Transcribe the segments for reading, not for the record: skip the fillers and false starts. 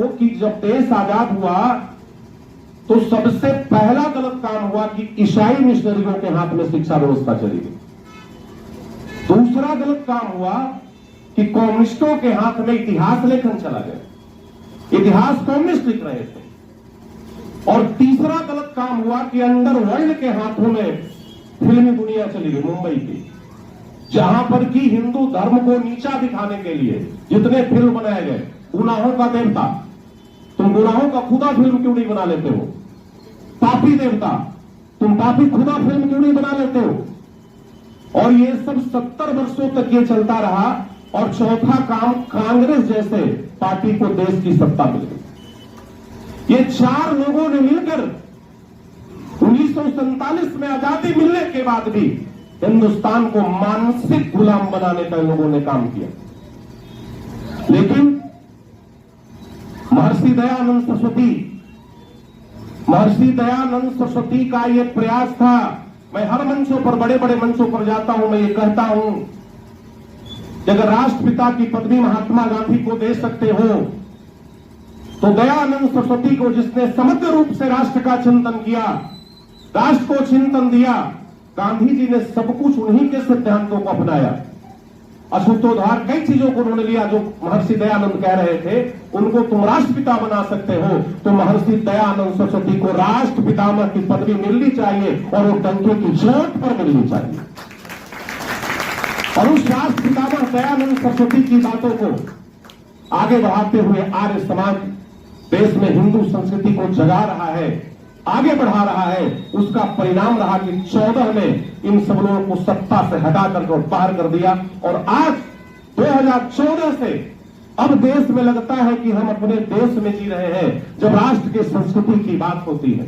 कि जब देश आजाद हुआ तो सबसे पहला गलत काम हुआ कि ईसाई मिशनरियों के हाथ में शिक्षा व्यवस्था चली गई। दूसरा गलत काम हुआ कि कम्युनिस्टों के हाथ में इतिहास लेखन चला गया, इतिहास कम्युनिस्ट लिख रहे थे। और तीसरा गलत काम हुआ कि अंडरवर्ल्ड के हाथों में फिल्मी दुनिया चली गई, मुंबई की, जहां पर कि हिंदू धर्म को नीचा दिखाने के लिए जितने फिल्म बनाए गए, गुनाहों का देवता, तुम गुनाहों का खुदा फिल्म क्यों नहीं बना लेते हो? पापी देवता, तुम पापी खुदा फिल्म क्यों नहीं बना लेते हो? और ये सब 70 वर्षों तक ये चलता रहा। और चौथा काम, कांग्रेस जैसे पार्टी को देश की सत्ता मिल गई। ये चार लोगों ने मिलकर 1947 में आजादी मिलने के बाद भी हिंदुस्तान को मानसिक गुलाम बनाने का लोगों ने काम किया। लेकिन महर्षि दयानंद सरस्वती का ये प्रयास था। मैं हर मंचों पर, बड़े बड़े मंचों पर जाता हूं, मैं ये कहता हूं कि अगर राष्ट्रपिता की पदवी महात्मा गांधी को दे सकते हो तो दयानंद सरस्वती को, जिसने समग्र रूप से राष्ट्र का चिंतन किया, राष्ट्र को चिंतन दिया, गांधी जी ने सब कुछ उन्हीं के सिद्धांतों को अपनाया। अशुद्धोद्धार कई चीजों को उन्होंने लिया जो महर्षि दयानंद कह रहे थे, उनको तुम राष्ट्रपिता बना सकते हो तो महर्षि दयानंद सरस्वती को राष्ट्रपितामह की पदवी मिलनी चाहिए और वो डंके की चोट पर मिलनी चाहिए। और उस राष्ट्रपितामह दयानंद सरस्वती की बातों को आगे बढ़ाते हुए आर्य समाज देश में हिंदू संस्कृति को जगा रहा है, आगे बढ़ा रहा है। उसका परिणाम रहा कि 14 में इन सब लोगों को सत्ता से हटा करके बाहर कर दिया। और आज 2014 से अब देश में लगता है कि हम अपने देश में जी रहे हैं, जब राष्ट्र के संस्कृति की बात होती है,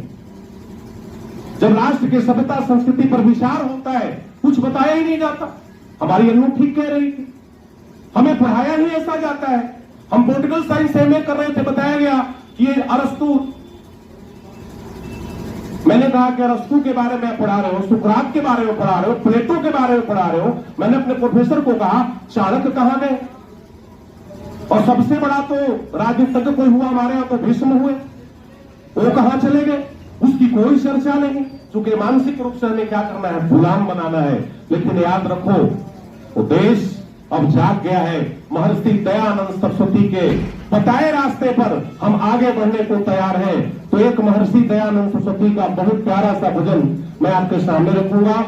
जब राष्ट्र के सभ्यता संस्कृति पर विचार होता है, कुछ बताया ही नहीं जाता। हमारी अन्नू ठीक कह रही थी, हमें पढ़ाया ही ऐसा जाता है। हम पॉलिटिकल साइंस एमए कर रहे थे, बताया गया कि ये अरस्तु, मैंने कहा कि अरस्तु के बारे में पढ़ा रहे हो, सुकरात के बारे में पढ़ा रहे हो, प्लेटो के बारे में पढ़ा रहे हो। मैंने अपने प्रोफेसर को कहा चाणक्य कहां गए? और सबसे बड़ा तो राजनीतिज्ञ कोई हुआ हमारे यहाँ तो भीष्म हुए, वो कहां चले गए? उसकी कोई चर्चा नहीं। क्योंकि मानसिक रूप से हमें क्या करना है? गुलाम बनाना है। लेकिन याद रखो, वो देश अब जाग गया है। महर्षि दयानंद सरस्वती के बताए रास्ते पर हम आगे बढ़ने को तैयार हैं। तो एक महर्षि दयानंद सरस्वती का बहुत प्यारा सा भजन मैं आपके सामने रखूंगा।